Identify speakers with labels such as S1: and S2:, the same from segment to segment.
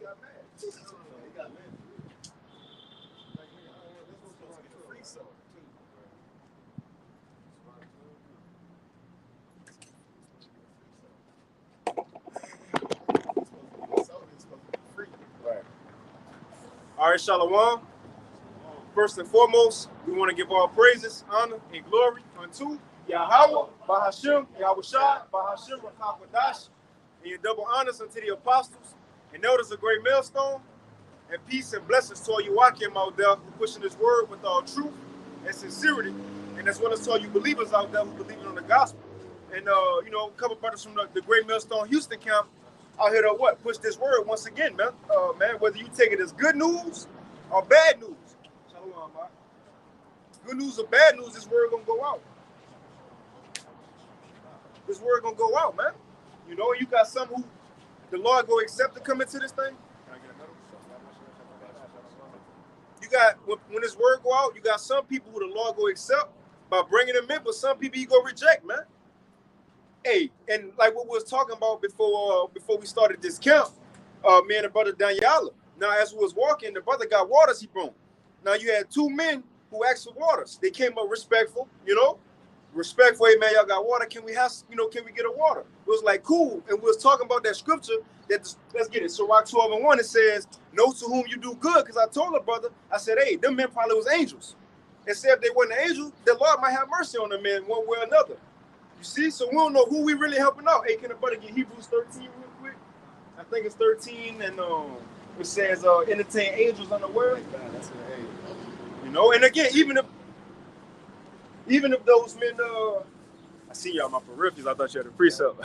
S1: got mad. He got mad. Free soul.
S2: Right. All right, Shalom. First and foremost, we want to give all praises, honor, and glory unto Yahweh, Bahashim, Yahweh Shai, Bahashim, Rakakwadash, and your double honors unto the apostles and elders of Great Millstone, and peace and blessings to all you Wakim out there who pushing this word with all truth and sincerity, and as well as to all you believers out there who believe in the gospel. And, a couple brothers from the Great Millstone Houston camp out here to push this word once again, man. Whether you take it as good news or bad news. Shalom, man. Good news or bad news, this word gonna go out. This word gonna go out, man. You got some who the Lord go accept to come into this thing. You got, when this word go out, you got some people who the Lord go accept by bringing them in, but some people he go reject, man. Hey, and like what we was talking about before we started this camp, me and the brother Daniela. Now, as we was walking, the brother got waters he brought. Now, you had two men who asked for waters. They came up respectful, respectful. Hey, man, y'all got water. Can we have, can we get a water? It was like, cool. And we was talking about that scripture. Let's get it. Sirach 12:1, it says, know to whom you do good. Because I told the brother, I said, hey, them men probably was angels. And said if they weren't angels, the Lord might have mercy on them men one way or another. You see? So we don't know who we really helping out. Hey, can the brother get Hebrews 13 real quick? I think it's 13, and it says, entertain angels unaware. And again, even if those men, I see y'all my peripherals, I thought you had a precept.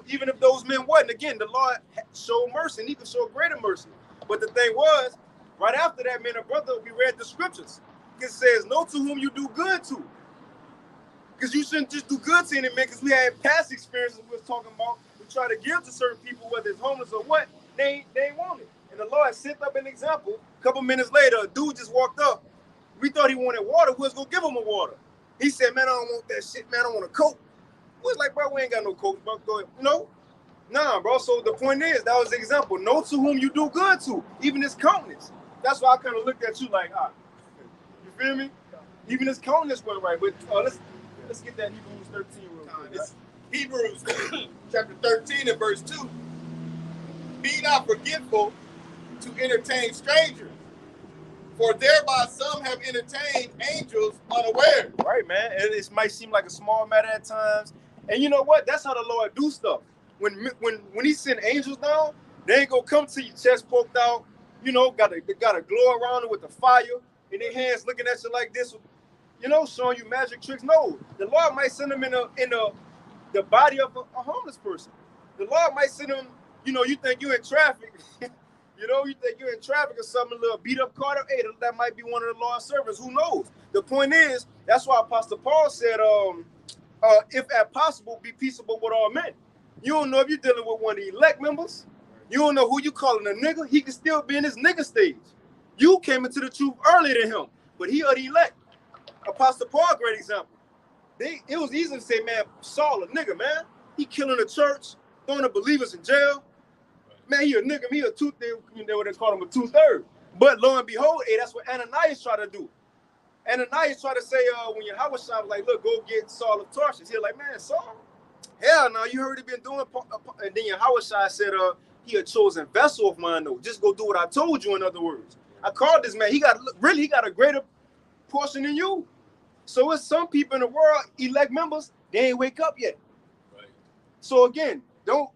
S2: Even if those men wasn't, again, the Lord showed mercy, and he could show greater mercy. But the thing was, right after that, man, brother, we read the scriptures. It says, know to whom you do good to. Because you shouldn't just do good to any man, because we had past experiences we was talking about. We try to give to certain people, whether it's homeless or what, they ain't want it. And the Lord set up an example. A couple minutes later, a dude just walked up. We thought he wanted water. We was going to give him a water. He said, man, I don't want that shit, man. I want a Coke. We was like, bro, we ain't got no Coke, bro. Go ahead. Nah, bro. So the point is, that was the example. Know to whom you do good to, even his countenance. That's why I kind of looked at you like, you feel me? Even his countenance went right. But let's get that Hebrews 13 real quick.
S1: It's Hebrews chapter 13 and verse 2. Be not forgetful to entertain strangers, for thereby some have entertained angels unaware.
S2: Right, man. It might seem like a small matter at times. And you know what? That's how the Lord do stuff. When he send angels down, they ain't gonna come to you chest poked out, got a glow around it with the fire, in their hands looking at you like this, showing you magic tricks. No, the Lord might send them in the body of a homeless person. The Lord might send them, you think you're in traffic, you think you're in traffic or something, a little beat up car. Hey, that might be one of the Lord's servants. Who knows? The point is, that's why Apostle Paul said, if at possible, be peaceable with all men. You don't know if you're dealing with one of the elect members. You don't know who you calling a nigga. He could still be in his nigga stage. You came into the truth earlier than him, but he are the elect. Apostle Paul, great example. It was easy to say, man, Saul a nigga, man. He killing the church, throwing the believers in jail. Man, he a nigga. He a two. What they call him, a 2/3. But lo and behold, that's what Ananias tried to do. Ananias tried to say, when Yahweh was like, look, go get Saul of Tarsus. He was like, man, Saul? Hell no, you heard he been doing. And then Yahweh said, he a chosen vessel of mine, though. Just go do what I told you, in other words. I called this man. He got a greater portion than you. So it's some people in the world, elect members, they ain't wake up yet. Right. So again, don't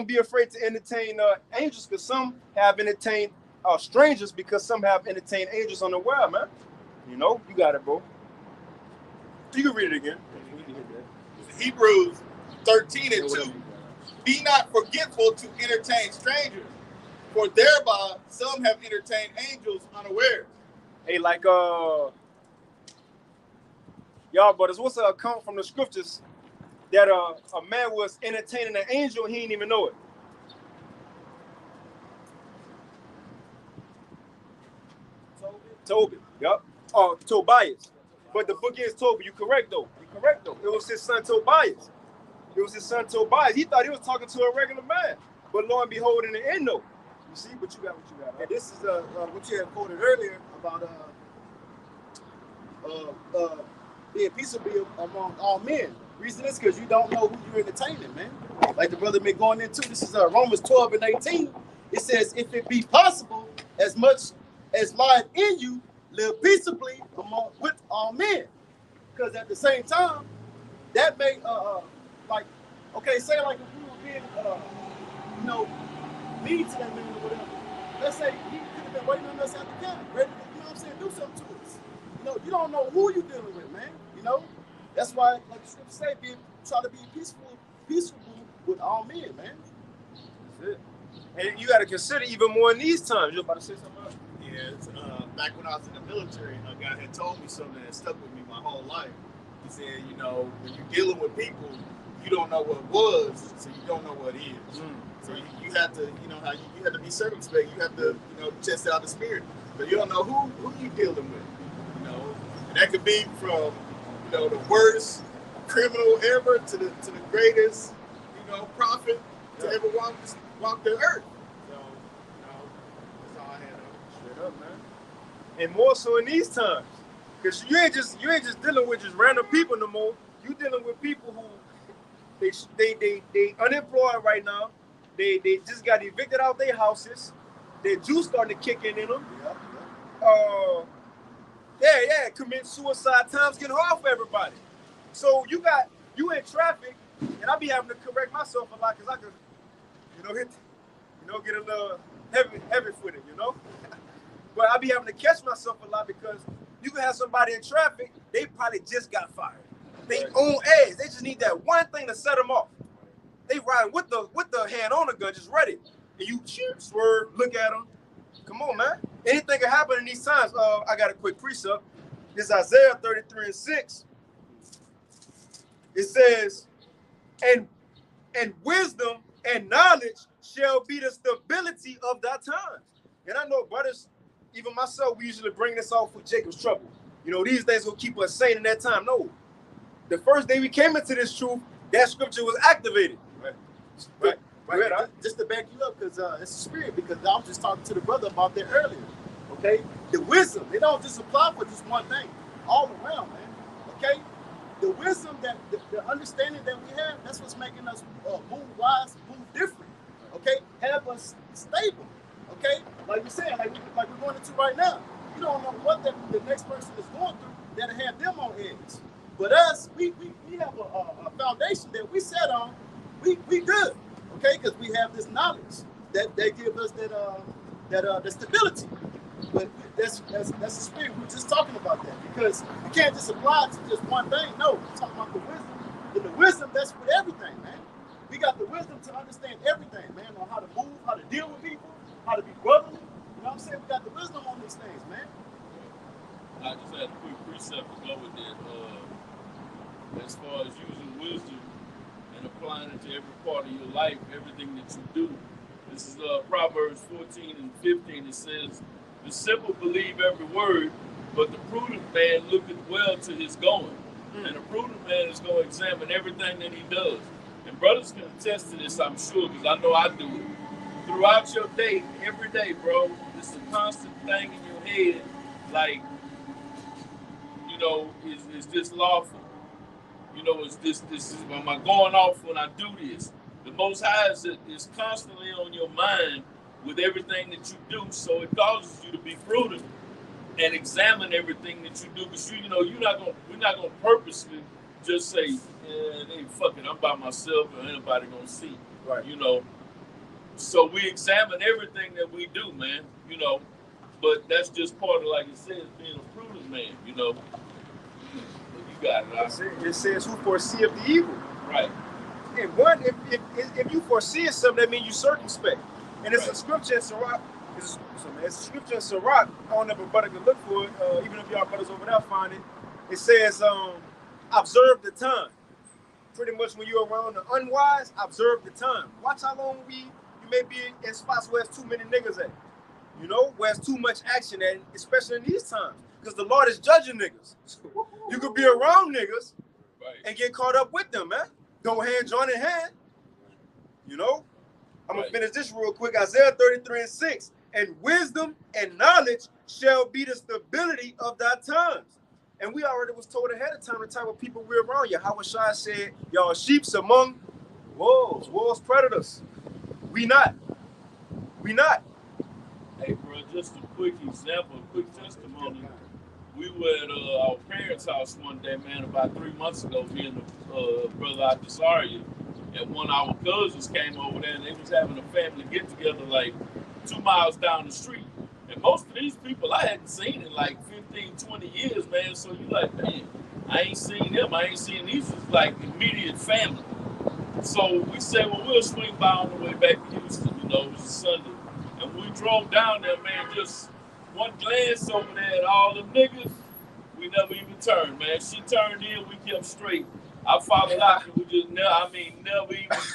S2: be afraid to entertain angels, because some have entertained strangers, because some have entertained angels unaware, man. You got it, bro. You can read it again.
S1: Hebrews 13 and 2. Be not forgetful to entertain strangers, for thereby some have entertained angels unaware.
S2: Hey, like y'all brothers, what's an account from the scriptures that a man was entertaining an angel and he didn't even know it? Tobit. Yep. Oh, Tobias. But the book is Tobit. You correct though. It was his son Tobias. It was his son Tobias. He thought he was talking to a regular man. But lo and behold, in the end, no. You see, but you got what you got. Right?
S3: And this is what you had quoted earlier about being peaceable among all men. Reason is because you don't know who you're entertaining, man. Like the brother been going into. This is Romans 12 and 18. It says, if it be possible, as much as lieth in you, live peaceably with all men. Because at the same time, that may like, okay, say like if we were being mean to that man or whatever. Let's say he could have been waiting on us at the camp, ready to, you know what I'm saying, do something to us. You don't know who you're dealing with, man. That's why, like the scripture say, try to be peaceful with all men, man.
S2: That's it. And you got to consider even more in these times. You're about to say something else?
S1: Yeah, back when I was in the military, a guy had told me something that stuck with me my whole life. He said, when you're dealing with people, you don't know what was, so you don't know what is. So you have to, how you have to be circumspect. You have to, test out the spirit. But you don't know who you dealing with. And that could be from, the worst criminal ever to the greatest, prophet to ever walk the earth. So, that's all I had on.
S2: Straight up, man. And more so in these times, because you ain't just dealing with just random people no more. You dealing with people who they unemployed right now. They just got evicted out their houses. Their juice starting to kick in them. Commit suicide. Time's getting hard for everybody. So you in traffic, and I be having to correct myself a lot because I could, get a little heavy footed, But I be having to catch myself a lot because you can have somebody in traffic, they probably just got fired. They own edge. They just need that one thing to set them off. They riding with the hand on the gun, just ready. And you swerve, look at them. Come on, man. Anything can happen in these times. I got a quick precept. This is Isaiah 33:6. It says, and wisdom and knowledge shall be the stability of thy times. And I know, brothers, even myself, we usually bring this off with Jacob's trouble. These things will keep us sane in that time. No. The first day we came into this truth, that scripture was activated. Right.
S3: Just to back you up, because it's a spirit, because I was just talking to the brother about that earlier. Okay? The wisdom, they don't just apply for just one thing. All around, man. Okay? The wisdom, the understanding that we have, that's what's making us move wise, move different. Okay? Have us stable. Okay? Like you're saying, like we're going into right now. You don't know what the next person is going through that'll have them on edge. But us, we have a foundation that we set on. We good. Okay, because we have this knowledge that give us that stability. But that's the spirit. We're just talking about that because you can't just apply it to just one thing. No, we're talking about the wisdom. And the wisdom, that's with everything, man. We got the wisdom to understand everything, man, on how to move, how to deal with people, how to be brotherly. You know what I'm saying? We got the wisdom on these things, man.
S4: I just had a quick precept to go with that. As far as using wisdom and applying it to every part of your life, everything that you do. This is Proverbs 14 and 15. It says, the simple believe every word, but the prudent man looketh well to his going. And the prudent man is going to examine everything that he does. And brothers can attest to this, I'm sure, because I know I do it. Throughout your day, every day, bro, it's a constant thing in your head, like, is this lawful? Am I going off when I do this? The Most High is constantly on your mind with everything that you do, so it causes you to be prudent and examine everything that you do. Because we're not gonna purposely just say, hey, fuck it, I'm by myself and anybody gonna see.
S2: Right.
S4: So we examine everything that we do, man. But that's just part of, like it says, being a prudent man. You got it.
S2: It says, who foreseeth the evil.
S4: Right.
S2: And one, if you foresee something, that means you circumspect. And it's a scripture in Sirach. It's a scripture in Sirach. I don't know if a brother can look for it. Even if y'all brothers over there find it. It says, observe the time. Pretty much when you're around the unwise, observe the time. Watch how long you may be in spots where there's too many niggas at. Where there's too much action at, especially in these times. Because the Lord is judging niggas. You could be around niggas and get caught up with them, man. Go hand join in hand. You know? I'm going
S4: Right.
S2: to finish this real quick. Isaiah 33:6. And wisdom and knowledge shall be the stability of thy times. And we already was told ahead of time the type of people we're around. Yahweh Shai said, y'all sheep's among wolves, predators. We not.
S4: Hey, bro, just a quick example, a quick testimony. We were at our parents' house one day, man, about 3 months ago, me and the brother Azaria, and one of our cousins came over there, and they was having a family get-together like 2 miles down the street. And most of these people I hadn't seen in like 15, 20 years, man, so you like, man, I ain't seen them. I ain't seen these as like immediate family. So we said, well, we'll swing by on the way back to Houston, you know, it was a Sunday. And we drove down there, man, just one glance over there at all the niggas, we never even turned, man. She turned in, we kept straight. I followed out, and we just never even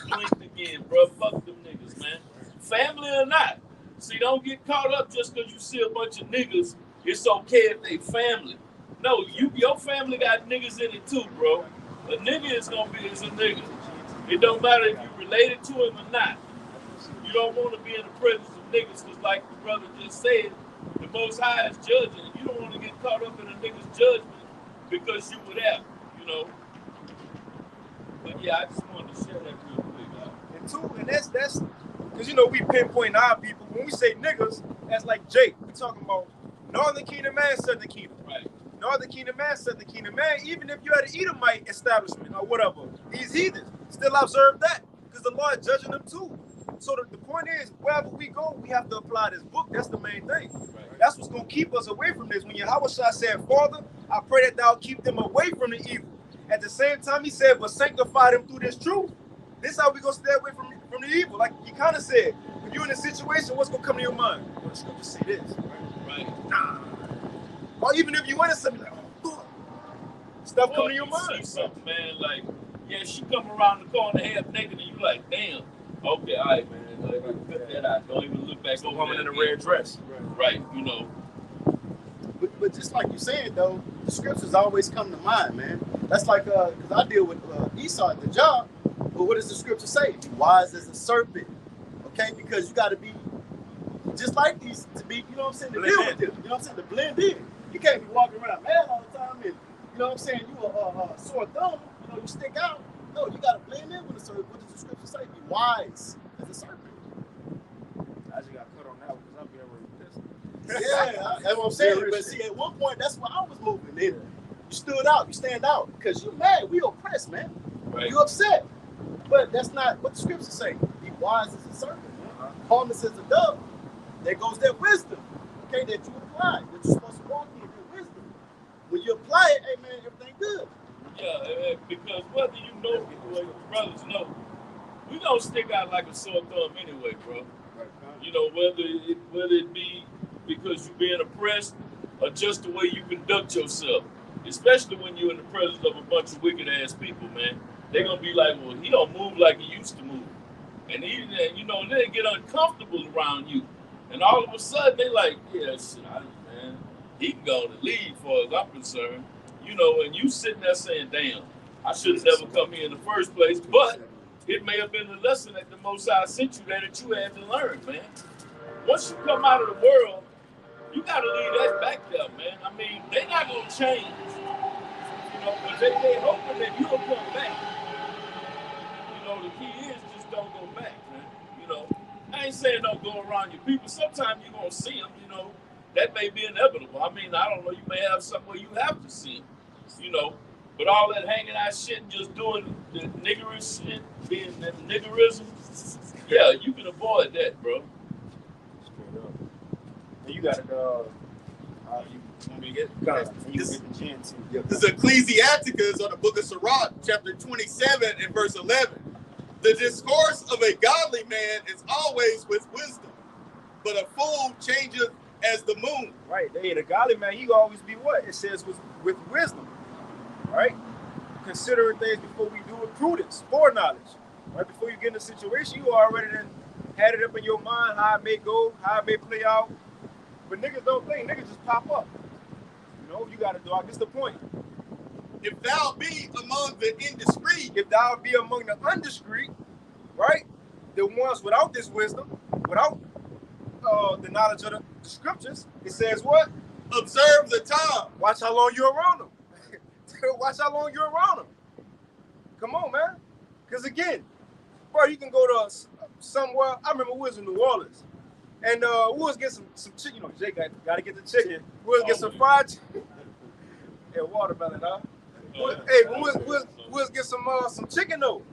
S4: blinked again, bro. Fuck them niggas, man. Family or not. See, don't get caught up just because you see a bunch of niggas. It's okay if they family. No, your family got niggas in it too, bro. A nigga is a nigga. It don't matter if you related to him or not. You don't want to be in the presence of niggas because, like the brother just said, the Most High is judging. You don't want to get caught up in a nigga's judgment because you were there, you know. But yeah, I just wanted to share that real quick.
S2: And that's because you know we pinpoint our people. When we say niggas, that's like Jake. We talking about Northern Kingdom and Southern Kingdom.
S4: Right.
S2: Northern Kingdom and Southern Kingdom, man. Even if you had an Edomite establishment or whatever, these heathens still observe that because the Lord judging them too. So the point is, wherever we go, we have to apply this book. That's the main thing.
S4: Right.
S2: That's what's going to keep us away from this. When Yahweh Shai said, Father, I pray that thou keep them away from the evil. At the same time, he said, but sanctify them through this truth. This is how we going to stay away from the evil. Like you kind of said, when you're in a situation, what's going to come to your mind? Well, the scripture say this.
S4: Right.
S2: Nah. Or even if you want to say, like, oh, fuck. Stuff come to your mind.
S4: See something, man, like, yeah, she come around the corner half naked and you like, damn. Okay, all right, man. Like, cut that out. Don't even look back over
S2: woman
S4: there
S2: in a
S4: again.
S2: red dress.
S4: Right, you know.
S3: But just like you said, though, the scriptures always come to mind, man. That's like, because I deal with Esau at the job, but what does the scripture say? Be wise as a serpent, okay? Because you got to be just like these to be, you know what I'm saying, to deal with them. You know what I'm saying, to blend in. You can't be walking around mad all the time and, you know what I'm saying, you a sore thumb, you know, you stick out. No, you got to blend in with the serpent. What does the scripture say? Be wise as a serpent.
S2: I just got cut on that one because I'm being really pissed.
S3: Yeah, that's what I'm saying. But see, at one point, that's where I was moving. Then you stood out, you stand out, because you mad. We oppressed, man.
S4: Right.
S3: You upset. But that's not what the scriptures say. Be wise as a serpent, man. Harmless as a dove. There goes that wisdom, okay, that you apply, that you're supposed to walk in, that wisdom. When you apply it, hey, man, everything good.
S4: Yeah, because whether you know people or your brothers know, we gonna stick out like a sore thumb anyway, bro. You know, whether it be because you're being oppressed or just the way you conduct yourself, especially when you're in the presence of a bunch of wicked ass people, man. They're gonna be like, well, he don't move like he used to move, and you know, they get uncomfortable around you, and all of a sudden they like, yeah, shit, man, he can go to leave, far as I'm concerned. You know, and you sitting there saying, damn, I should have never come here in the first place, but it may have been the lesson that the Most High sent you there that you had to learn, man. Once you come out of the world, you got to leave that back there, man. I mean, they're not going to change, you know, but they hoping that you'll come back. You know, the key is just don't go back, man. You know, I ain't saying don't go around your people. Sometimes you're going to see them, you know. That may be inevitable. I mean, I don't know. You may have somewhere you have to see them, you know. But all that hanging out shit and just doing the niggerish shit, being that niggerism, yeah, you can avoid that, bro.
S2: And you got it, you want me to get the chance.
S1: This is Ecclesiasticus on the book of Sirach, chapter 27 and verse 11. The discourse of a godly man is always with wisdom, but a fool changeth as the moon.
S2: Right. Hey, the godly man, he always be what? It says with wisdom. Right? Considering things before we do with prudence, foreknowledge. Right? Before you get in a situation, you already done had it up in your mind how it may go, how it may play out. But niggas don't think. Niggas just pop up. You know, you got to do. I guess the point.
S1: If thou be among the indiscreet,
S2: if thou be among the undiscreet, right? The ones without this wisdom, without the knowledge of the scriptures, it says what?
S1: observe the time.
S2: Watch how long you're around them. Watch how long you're around them. Come on, man. Because again, bro, you can go to somewhere. I remember we was in New Orleans, and we was getting some chicken. You know, Jay got to get the chicken. We was get some fried chicken. And watermelon, huh? Hey, we was get some chicken though,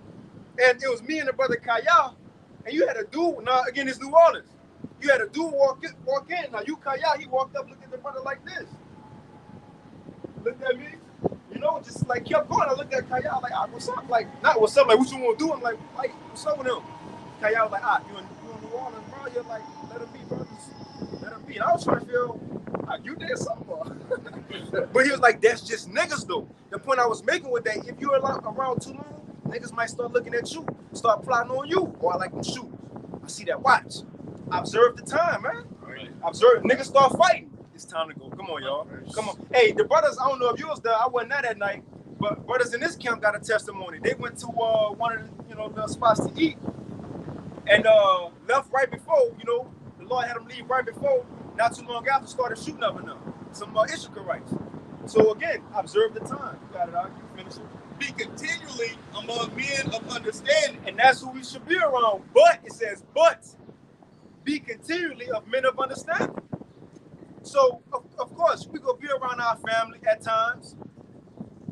S2: and it was me and the brother Kaya, and you had a dude. Now again, it's New Orleans. You had a dude walk in. Now you Kaya, he walked up, looked at the brother like this. Looked at me, you know, just like kept going. I looked at Kaya like, what's up? Like, not what's up, like what you want to do? I'm like, what's up with him? Kaya was like, you in New Orleans, bro? You're like, let him be, bro. Just let him be. And I was trying to feel, you did something. But he was like, that's just niggas though. The point I was making with that, if you're around too long, niggas might start looking at you, start plotting on you. Or I like them shoes. I see that watch. Observe the time, man.
S4: Right.
S2: Observe, niggas start fighting. It's time to go. Come on, y'all. Come on. Hey, the brothers, I don't know if you was there. I wasn't there that night, but brothers in this camp got a testimony. They went to one of the spots to eat, and left right before. You know, the Lord had them leave right before. Not too long after, started shooting up and them. Some Ishmaelites. So again, observe the time. You got it out. You finish it.
S1: Be continually among men of understanding.
S2: And that's who we should be around. But it says, but be continually of men of understanding. So of course we gonna be around our family at times,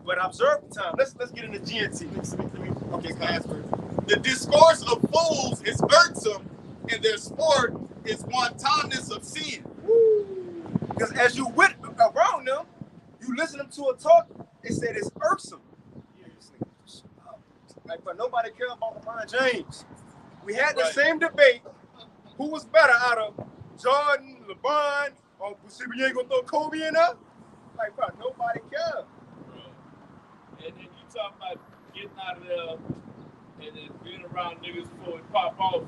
S2: but observe the time. Let's get into GNT. Okay, class.
S1: The discourse of fools is irksome, and their sport is wantonness of sin.
S2: Because as you went around them, you listen to a talk. It said it's irksome. Like, but nobody cared about LeBron James. We had the same debate. Who was better out of Jordan, LeBron, or we ain't gonna throw Kobe in there? Like, bro, nobody cares.
S4: And then you talk about getting out of there and then being around niggas before it pop off.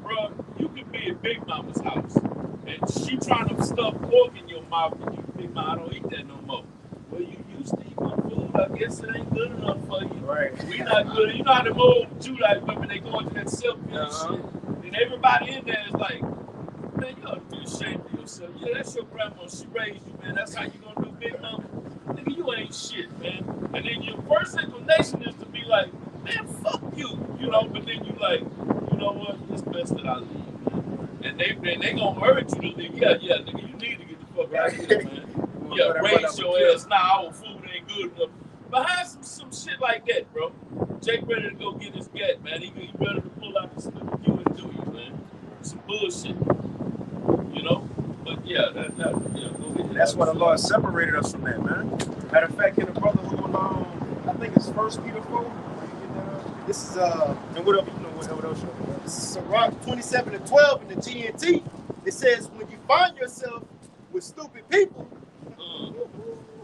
S4: Bro, you could be at Big Mama's house and she trying to stuff pork in your mouth and you Big Mama, I don't eat that no more. Well, you used to eat my food. I guess it ain't good enough for you.
S2: Right.
S4: We not good. You know how the old Judite women, they go into that self-pity shit. And everybody in there is like, man, you ought to be ashamed of yourself. Yeah, that's your grandma. She raised you, man. That's how you gonna do, Big Mama? Nigga, you ain't shit, man. And then your first inclination is to be like, man, fuck you. You know, but then you like, you know what? It's best that I leave, man. And they gonna urge you to leave. Yeah, nigga, you need to get the fuck out of here, man. Yeah, raise your ass. Nah, our food ain't good enough. Behind some shit like that, bro. Jake ready to go get his gat, man. He ready to pull out the slip you and do you, man. Some bullshit. You know? But yeah, go ahead.
S2: That's why the Lord separated us from that, man. Matter of fact, in the brotherhood, I think it's 1 Peter 4.
S3: This is
S2: And whatever you know, whatever else.
S3: this is Sirach 27:12 in the GNT. It says, when you find yourself with stupid people,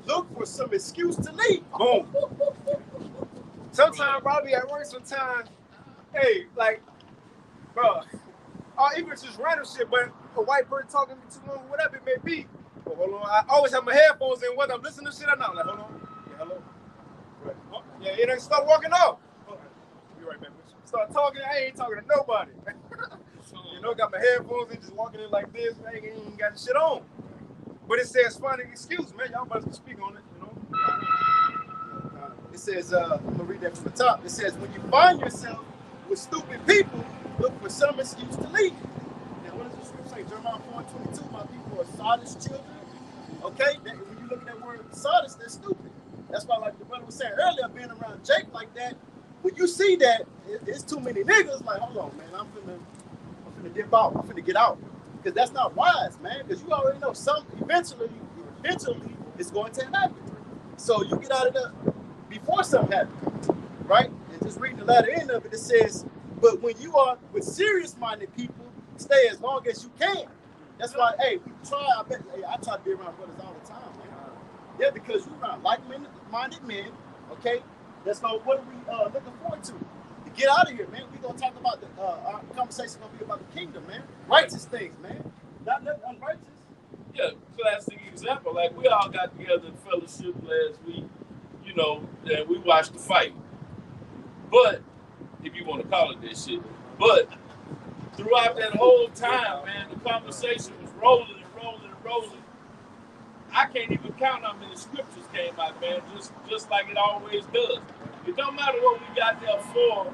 S3: look for some excuse to leave.
S2: Boom. Sometimes Robbie at work, sometimes, hey, like, bro, even if it's just random shit, but a white person talking to me too long, whatever it may be. But hold on, I always have my headphones in, whether I'm listening to shit or not. Like, hold on. Yeah, hello. Right. Oh, yeah, it ain't start walking off. Be right back. Start talking, I ain't talking to nobody. You know, got my headphones in, just walking in like this, I ain't even got the shit on. But it says find an excuse, man. Y'all must speak on it, you know.
S3: It says, I'm gonna read that from the top. It says, when you find yourself with stupid people, look for some excuse to leave. Now, what does the scripture say? Jeremiah 4:22, my people are Sardis children. Okay, when you look at that word Sardis, they're stupid. That's why, like the brother was saying earlier, being around Jake like that, when you see that, it's too many niggas, like, hold on, man, I'm finna dip out. I'm finna get out. Because that's not wise, man. Because you already know eventually it's going to happen. So you get out of there before something happens, right? And just reading the latter end of it, it says, but when you are with serious-minded people, stay as long as you can. That's why, hey, we try, I try to be around brothers all the time, man. Yeah, because you're around like-minded men, okay? That's what are we looking forward to? To get out of here, man. We're going to talk about our conversation going to be about the kingdom, man. Righteous things, man. Not nothing unrighteous.
S4: Yeah, classic example. Like, we all got together in fellowship last week. you know, and we watched the fight. But if you want to call it that shit, but throughout that whole time, man, the conversation was rolling and rolling and rolling. I can't even count how many scriptures came out, man, just like it always does. It don't matter what we got there for,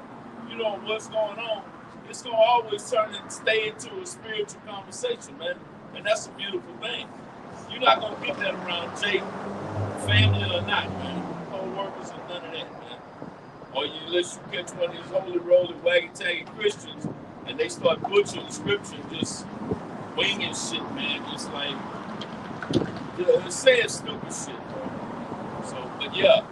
S4: you know, what's going on. It's going to always turn and stay into a spiritual conversation, man. And that's a beautiful thing. You're not going to get that around Jake, family or not, man. Co-workers and none of that, man. Or unless you catch one of these holy rolling, waggy-taggy Christians and they start butchering the scripture and just winging shit, man. It's like, they're saying stupid shit, bro. So, but yeah,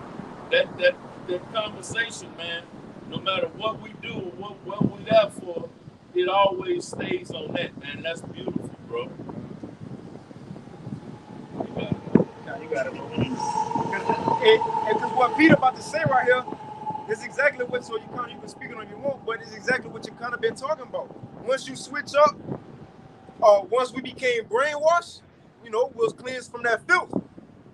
S4: that conversation, man, no matter what we do, what we're there for, it always stays on that, man. That's beautiful, bro.
S2: You got it, bro. And because what Peter about to say right here is exactly what, so you can speak it on your own, but it's exactly what you kind of been talking about. Once you switch up, once we became brainwashed, you know, we was cleansed from that filth.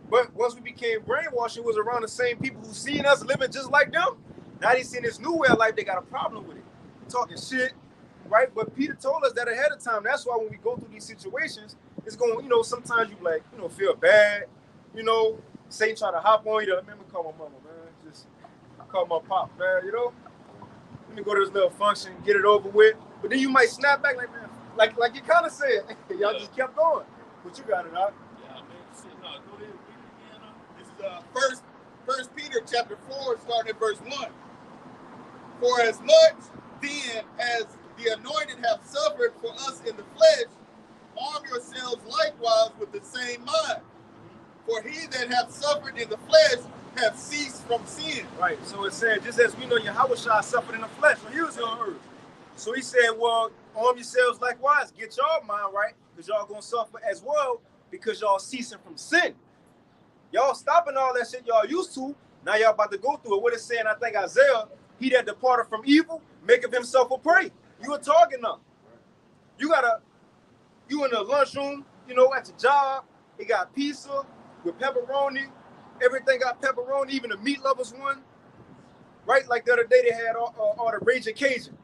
S2: But once we became brainwashed, it was around the same people who seen us living just like them. Now they seen this new way of life, they got a problem with it. Talking shit, right? But Peter told us that ahead of time. That's why when we go through these situations, it's going, you know, sometimes you like, you know, feel bad, you know, Satan try to hop on you. Let me call my mama, man. Just call my pop, man, you know? Let me go to this little function, get it over with. But then you might snap back like, man, like you kind of said. Y'all just kept going. But you got it out.
S4: Yeah, man. Shit, no, go ahead.
S1: This is First Peter chapter 4, starting at verse 1. For as much then as the anointed have suffered for us in the flesh, arm yourselves likewise with the same mind. For he that hath suffered in the flesh hath ceased from sin.
S2: Right. So it said, just as we know Yahushua suffered in the flesh when he was on earth. So he said, well, arm yourselves likewise. Get y'all mind right, because y'all going to suffer as well, because y'all ceasing from sin. Y'all stopping all that shit y'all used to. Now y'all about to go through it. What it's saying, I think Isaiah, he that departed from evil, maketh himself a prey. You a target now. You in the lunchroom, you know, at your job, it got pizza with pepperoni. Everything got pepperoni, even the meat lovers one. Right? Like the other day they had all the Raging Cajun.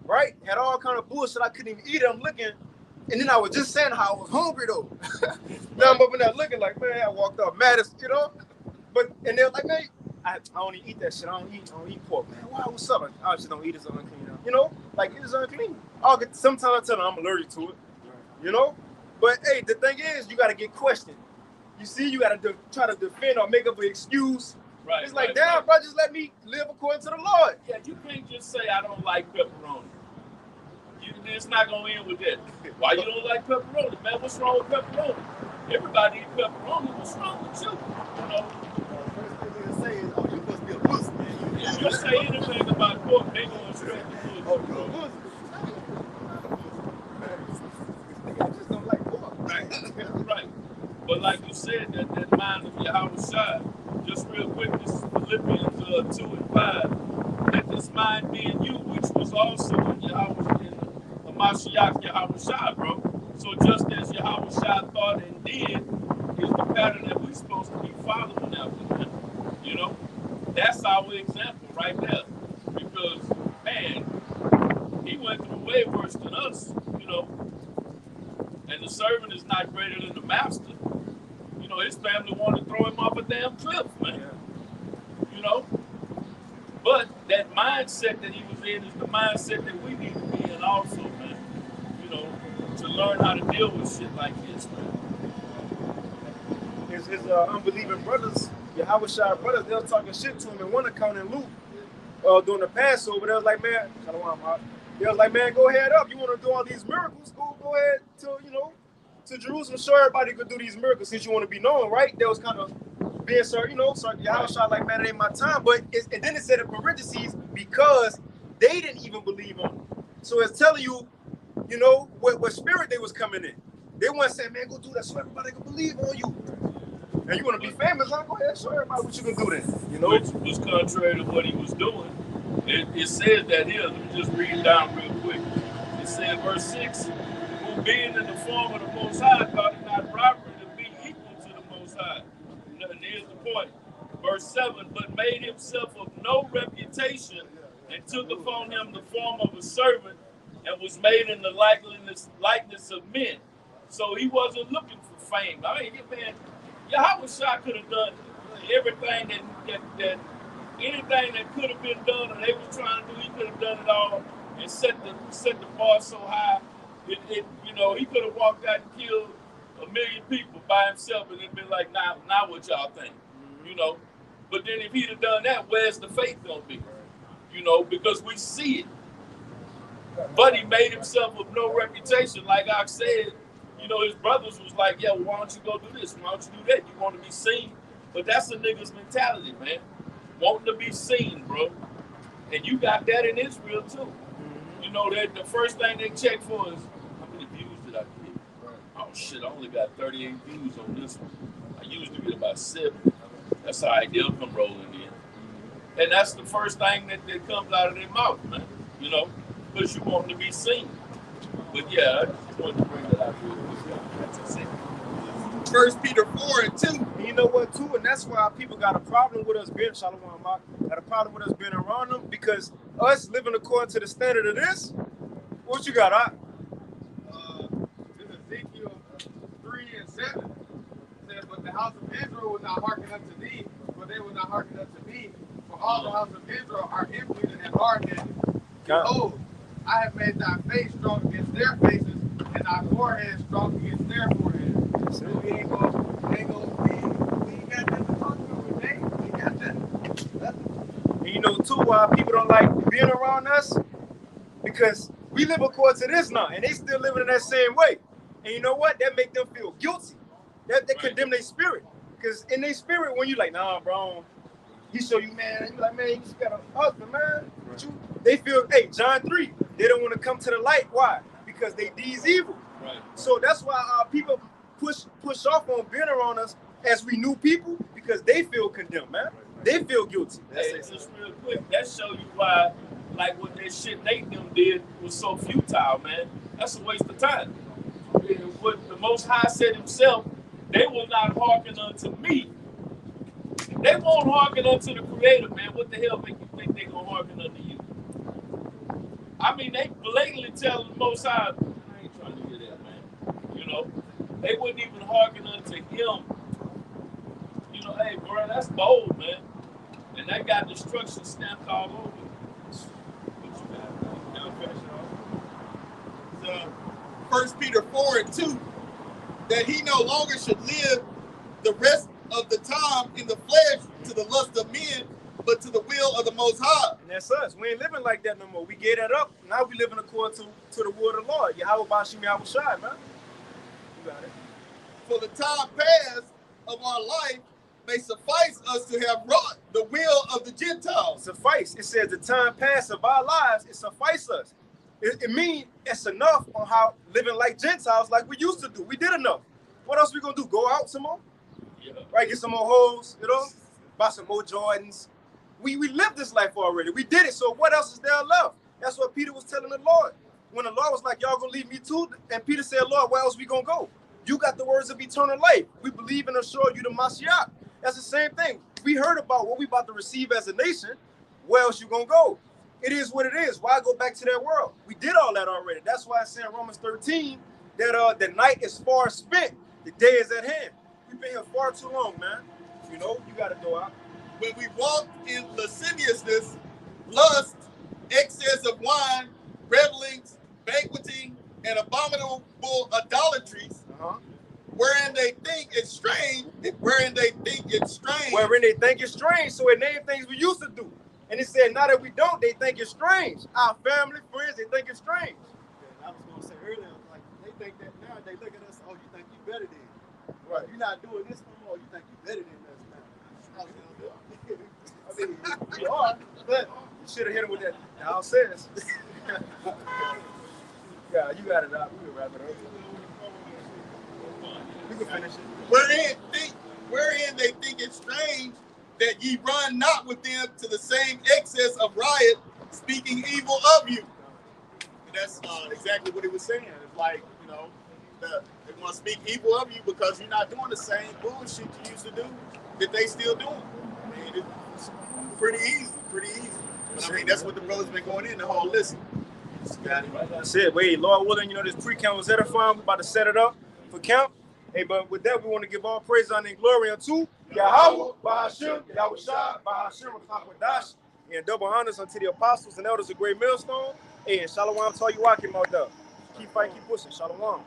S2: Right? Had all kind of bullshit. I couldn't even eat it. I'm looking. And then I was just saying how I was hungry though. Now I'm up in there looking like, man, I walked up mad as, you know. But and they're like, man, I don't even eat that shit. I don't eat pork, man. Why? What's up? I just don't eat it. It's unclean. You know, like it's unclean. Sometimes I tell them I'm allergic to it. You know. But hey, the thing is, you got to get questioned. You see, you got to try to defend or make up an excuse.
S4: Right.
S2: It's like,
S4: right,
S2: damn,
S4: right.
S2: bro, just let me live according to the Lord.
S4: Yeah, you can't just say I don't like pepperoni. It's not gonna end with that. Why you don't like pepperoni, man? What's wrong with pepperoni? Everybody eat pepperoni. What's wrong with you? You know.
S3: First thing they say is, oh, you must be a pussy, man.
S4: If you say anything about pork, they gonna straight to
S3: Oh,
S4: pussy,
S3: you're a
S4: bro.
S3: pussy.
S2: I just don't like pork.
S4: Right, right. But like you said, that mind of Yahushua, just real quick, this is Philippians 2 and 5. Let this mind be in you, which was also in Yahushua, in the Mashiach Yahushua, bro. So just as Yahushua thought and did, is the pattern that we're supposed to be following after him. You know, that's our example right there. Because man, he went through way worse than us, you know. And the servant is not greater than the master. You know, his family wanted to throw him off a damn cliff, man. You know? But that mindset that he was in is the mindset that we need to be in also, man. You know, to learn how to deal with shit like this, man.
S2: His unbelieving brothers, Yahushua brothers, they were talking shit to him in one account in Luke during the Passover. They was like, man, they was like, man, go ahead up. You want to do all these miracles? Go ahead to, you know, to Jerusalem. Show everybody could do these miracles since you want to be known, right? They was kind of being, you know, so Yahushua like, man, it ain't my time. But and then it said in parentheses, because they didn't even believe him. So it's telling you, you know, what spirit they was coming in. They weren't saying, man, go do that so everybody can believe on you. And you want to be famous, huh? Go ahead, show everybody what you can do then. You know?
S4: Which was contrary to what he was doing. It says that here, let me just read it down real quick. It said, verse 6, who being in the form of the Most High, thought it not robbery to be equal to the Most High. And here's the point. Verse 7, but made himself of no reputation and took upon him the form of a servant and was made in the likeness of men. So he wasn't looking for fame. I mean, man, Yahweh Shah could have done everything that anything that could have been done or they was trying to do, he could have done it all and set the bar so high. He could have walked out and killed 1 million people by himself and it'd been like, now what y'all think? But then if he'd have done that, where's the faith gonna be? Because we see it. But he made himself of no reputation. Like I said, his brothers was like, yeah, well, why don't you go do this? Why don't you do that? You want to be seen? But that's a nigga's mentality, man. Wanting to be seen, bro. And you got that in Israel, too. That the first thing they check for is, how many views did I get? Oh, shit, I only got 38 views on this one. I usually get about 7. That's all right, they'll come rolling in. And that's the first thing that comes out of their mouth, man. Because you want to be seen. But yeah, I just wanted to bring that out here. That's it.
S1: 1 Peter 4 and 2.
S2: And you know what, too? And that's why people got a problem with us being, Shalom, got a problem with us being around them, because us living according to the standard of this, what you got,
S5: This is Ezekiel 3 and 7. It says, but the house of Israel will not hearken unto thee, for they will not hearken unto me. For all the house of Israel are impudent and hard-headed. Behold, I have made thy face strong against their faces, and thy forehead strong against their foreheads. So we ain't gonna we ain't got nothing to talk about with they. We got nothing.
S2: And too, why people don't like being around us? Because we live according to this now, and they still living in that same way. And you know what? That make them feel guilty. That they condemn their spirit. Because in their spirit, when you like, nah, bro, he show you, man, you like, man, you just got a husband, man. Right. They feel, hey, John 3, they don't want to come to the light. Why? Because they deeds evil.
S4: Right.
S2: So that's why people push off on being around us as we new people, because they feel condemned, man. They feel guilty.
S4: Hey, just real quick, that show you why, like, what that shit Nate them did was so futile, man. That's a waste of time. What the Most High said himself, they will not hearken unto me. They won't hearken unto the Creator, man. What the hell make you think they gonna hearken unto you? I mean, they blatantly tell the Most High, I ain't trying to hear that, man. They wouldn't even hearken unto him. Hey, bro, that's bold, man. And that got destruction stamped all over it. What you got?
S1: So, 1 Peter 4 and 2, that he no longer should live the rest of the time in the flesh to the lust of men, but to the will of the Most High.
S2: And that's us. We ain't living like that no more. We gave that up. Now we living according to the word of the Lord. Yahweh Bashim Yahweh Shai, man. You got it.
S1: For the time past of our life may suffice us to have wrought the will of the Gentiles.
S2: Suffice. It says the time past of our lives, it suffice us. It means it's enough on how living like Gentiles like we used to do. We did enough. What else we gonna do? Go out some more?
S4: Yeah.
S2: Right, get some more hoes, buy some more Jordans. We lived this life already. We did it, so what else is there left? That's what Peter was telling the Lord. When the Lord was like, y'all gonna leave me too? And Peter said, Lord, where else we gonna go? You got the words of eternal life. We believe and assure you the Mashiach. That's the same thing. We heard about what we about to receive as a nation. Where else you gonna go? It is what it is. Why go back to that world? We did all that already. That's why I said in Romans 13 that the night is far spent. The day is at hand. We've been here far too long, man. You got to go out.
S1: When we walk in lasciviousness, lust, excess of wine, revelings, banqueting, and abominable idolatries, wherein they think it's strange, Wherein they think it's strange,
S2: so it named things we used to do. And it said, now that we don't, they think it's strange. Our family, friends, they think it's strange.
S3: I was going to say earlier, like, they think that now, they look at us, oh, you think you better than.
S2: Right.
S3: You're not doing this no more, you think you better than us now. I mean, you are, but
S2: you should have hit him with that. Now says. Yeah, you got it out. We can wrap it up. We can finish it.
S1: Wherein they think it's strange that ye run not with them to the same excess of riot, speaking evil of you.
S3: And that's exactly what he was saying. It's like, they want to speak evil of you because you're not doing the same bullshit you used to do that they still doing.
S1: mean, it's pretty easy, pretty easy. But I mean, that's what the brothers been going in the whole listen.
S2: That's it. Wait, Lord willing, you know, this pre-camp was edifying. We're about to set it up for camp. Hey, but with that, we want to give all praise, honor, and glory unto Yahweh, Bahashim, Yahweh Shah, Bahashim, Rakwadash, and double honors unto the apostles and elders of Great Millstone. Hey, and Shalom to all you walking out there. Keep fighting, keep pushing. Shalom.